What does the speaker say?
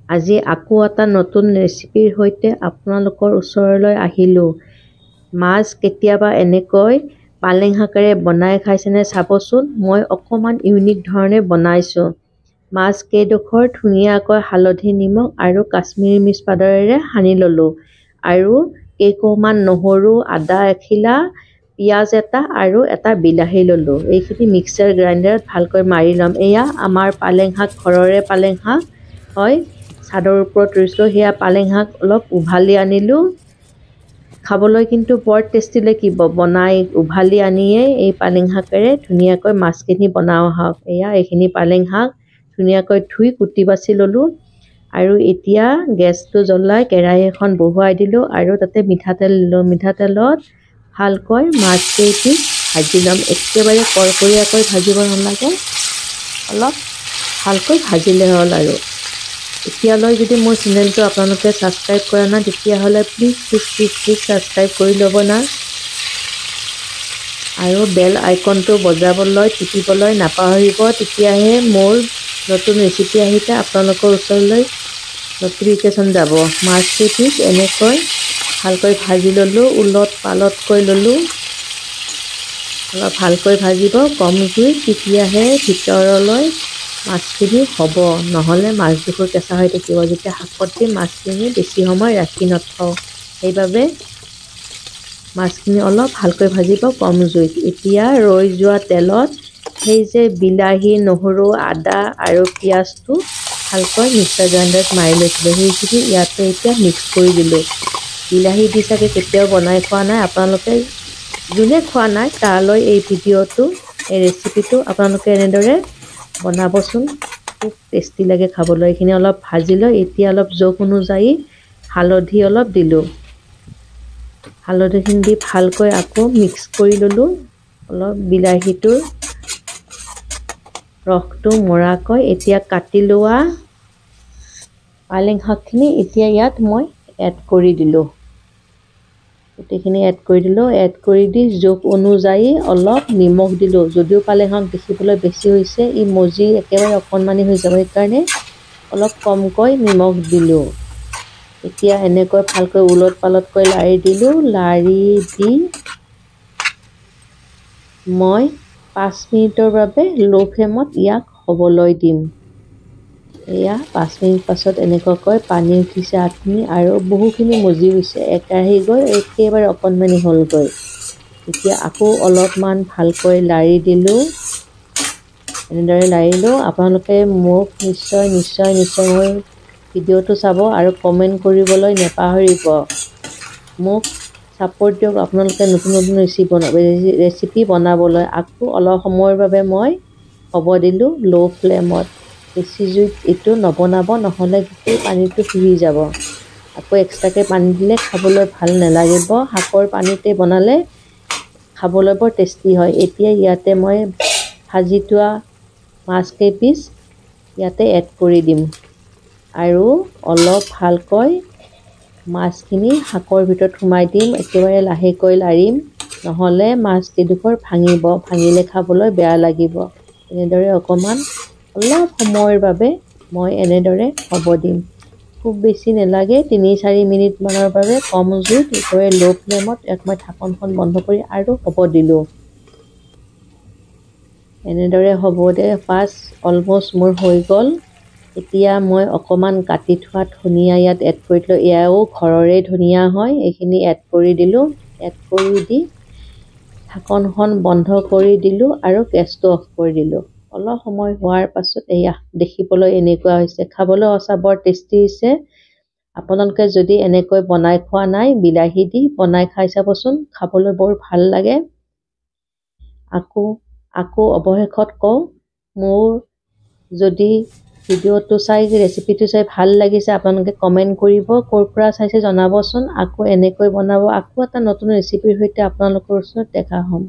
আজি আকৌ এটা নতুন ৰেচিপিৰ সৈতে আপোনালোকৰ ওচৰলৈ আহিলোঁ। মাছ কেতিয়াবা এনেকৈ পালেং শাকেৰে বনাই খাইছেনে চাবচোন। মই অকণমান ইউনিক ধৰণে বনাইছোঁ। মাছ কেইডোখৰ ধুনীয়াকৈ হালধি, নিমখ আৰু কাশ্মীৰী মিৰ্চ পাউডাৰেৰে সানি ল'লোঁ আৰু কেইকোহমান নহৰু, আদা এখিলা, পিঁয়াজ এটা আৰু এটা বিলাহী ল'লোঁ। এইখিনি মিক্সাৰ গ্ৰাইণ্ডাৰত ভালকৈ মাৰি ল'ম। এয়া আমাৰ পালেং শাক, ঘৰৰে পালেং শাক হয়। চাদৰ ওপৰত ৰুইছিলোঁ, সেয়া পালেং শাক অলপ উভালি আনিলোঁ। খাবলৈ কিন্তু বৰ টেষ্টি লাগিব। বনাই উভালি আনিয়েই এই পালেং শাকেৰে ধুনীয়াকৈ মাছখিনি বনাওঁ আহক। এয়া এইখিনি পালেং শাক ধুনীয়াকৈ ধুই কুটি বাছি ল'লোঁ আৰু এতিয়া গেছটো জ্বলাই কেৰাহী এখন বহুৱাই দিলোঁ আৰু তাতে মিঠাতেল দিলোঁ। মিঠাতেলত ভালকৈ মাছকেইপিচ ভাজি ল'ম। একেবাৰে কৰকৰীয়াকৈ ভাজিব নালাগে, অলপ ভালকৈ ভাজিলে হ'ল আৰু। এতিয়ালৈ যদি মোৰ চেনেলটো আপোনালোকে ছাবস্ক্ৰাইব কৰা নাই তেতিয়াহ'লে প্লিজ ছাবস্ক্ৰাইব কৰি ল'ব না আৰু বেল আইকনটো বজাবলৈ টিপিবলৈ নাপাহৰিব। তেতিয়াহে মোৰ নতুন ৰেচিপি আহিলে আপোনালোকৰ ওচৰলৈ নটিফিকেশ্যন যাব। মাছকেইপিচ এনেকৈ ভালকৈ ভাজি ল'লোঁ, ওলট পালটকৈ ল'লোঁ। অলপ ভালকৈ ভাজিব কম জুইত, তেতিয়াহে ভিতৰলৈ মাছখিনি হ'ব, নহ'লে মাছডোখৰ কেঁচা হৈ থাকিব। যেতিয়া শাকত দি মাছখিনি বেছি সময় ৰাখি নথওঁ, সেইবাবে মাছখিনি অলপ ভালকৈ ভাজিব কম জুইত। এতিয়া ৰৈ যোৱা তেলত সেই যে বিলাহী, নহৰু, আদা আৰু পিঁয়াজটো ভালকৈ মিক্সাৰ গ্ৰাইণ্ডাৰত মাৰি লৈছিলোঁ, সেইখিনি ইয়াতে এতিয়া মিক্স কৰি দিলোঁ। বিলাহী দি চাগে কেতিয়াও বনাই খোৱা নাই আপোনালোকে। যোনে খোৱা নাই তালৈ এই ভিডিঅ'টো, এই ৰেচিপিটো আপোনালোকে এনেদৰে বনাবচোন। খুব টেষ্টি লাগে খাবলৈ। এইখিনি অলপ ভাজি লৈ এতিয়া অলপ জোখ অনুযায়ী হালধি অলপ দিলোঁ। হালধিখিনি দি ভালকৈ আকৌ মিক্স কৰি ল'লোঁ। অলপ বিলাহীটোৰ ৰসটো মৰাকৈ এতিয়া কাটি লোৱা পালেং শাকখিনি এতিয়া ইয়াত মই এড কৰি দিলোঁ। গোটেইখিনি এড কৰি দিলোঁ। এড কৰি দি জোখ অনুযায়ী অলপ নিমখ দিলোঁ। যদিও পালেং শাক দেখিবলৈ বেছি হৈছে, ই মজি একেবাৰে অকণমানি হৈ যাব, সেইকাৰণে অলপ কমকৈ নিমখ দিলোঁ। এতিয়া এনেকৈ ভালকৈ ওলট পালটকৈ লাৰি দিলোঁ। লাৰি দি মই 5 মিনিটৰ বাবে ল' ফ্লেমত ইয়াক হ'বলৈ দিম। এয়া 5 মিনিট পাছত এনেকুৱাকৈ পানী উঠিছে আঠখিনি আৰু বহুখিনি মজি গৈছে। একেৰাহি গৈ একেবাৰে অকণমানি হ'লগৈ। এতিয়া আকৌ অলপমান ভালকৈ লাৰি দিলোঁ। এনেদৰে লাৰিলোঁ। আপোনালোকে মোক নিশ্চয় মোৰ ভিডিঅ'টো চাব আৰু কমেণ্ট কৰিবলৈ নাপাহৰিব। মোক ছাপোৰ্ট দিয়ক আপোনালোকে নতুন ৰেচিপি বনাবলৈ। আকৌ অলপ সময়ৰ বাবে মই হ'ব দিলোঁ ল' ফ্লেমত। বেছি জুইত এইটো নবনাব, নহ'লে গোটেই পানীটো শুহি যাব। আকৌ এক্সট্ৰাকৈ পানী দিলে খাবলৈ ভাল নালাগিব। শাকৰ পানীতে বনালে খাবলৈ বৰ টেষ্টি হয়। এতিয়া ইয়াতে মই ভাজি থোৱা মাছকেইপিচ ইয়াতে এড কৰি দিম আৰু অলপ ভালকৈ মাছখিনি শাকৰ ভিতৰত সোমাই দিম। একেবাৰে লাহেকৈ লাৰিম, নহ'লে মাছকেইডোখৰ ভাঙিব, ভাঙিলে খাবলৈ বেয়া লাগিব। এনেদৰে অকণমান অলপ সময়ৰ বাবে মই এনেদৰে হ'ব দিম। খুব বেছি নালাগে, 3-4 মিনিটমানৰ বাবে কম জুইত একেবাৰে ল' ফ্লেমত মই ঢাকনখন বন্ধ কৰি আৰু হ'ব দিলোঁ। এনেদৰে হ'ব দে। অলমষ্ট মোৰ হৈ গ'ল। এতিয়া মই অকণমান কাটি থোৱা ধনিয়া ইয়াত এড কৰি দিলোঁ। এয়াও ঘৰৰে ধনিয়া হয়, এইখিনি এড কৰি দিলোঁ। এড কৰি দি ঢাকনখন বন্ধ কৰি দিলোঁ আৰু গেছটো অফ কৰি দিলোঁ। অলপ সময় হোৱাৰ পাছত এয়া দেখিবলৈ এনেকুৱা হৈছে। খাবলৈ সঁচা বৰ টেষ্টি হৈছে। আপোনালোকে যদি এনেকৈ বনাই খোৱা নাই, বিলাহী দি বনাই খাই চাবচোন, খাবলৈ বৰ ভাল লাগে। আকৌ অৱশেষত কওঁ, মোৰ যদি ভিডিঅ'টো চাই, ৰেচিপিটো চাই ভাল লাগিছে, আপোনালোকে কমেণ্ট কৰিব, ক'ৰ পৰা চাইছে জনাবচোন। আকৌ এনেকৈ বনাব। আকৌ এটা নতুন ৰেচিপিৰ সৈতে আপোনালোকৰ ওচৰত দেখা হ'ম।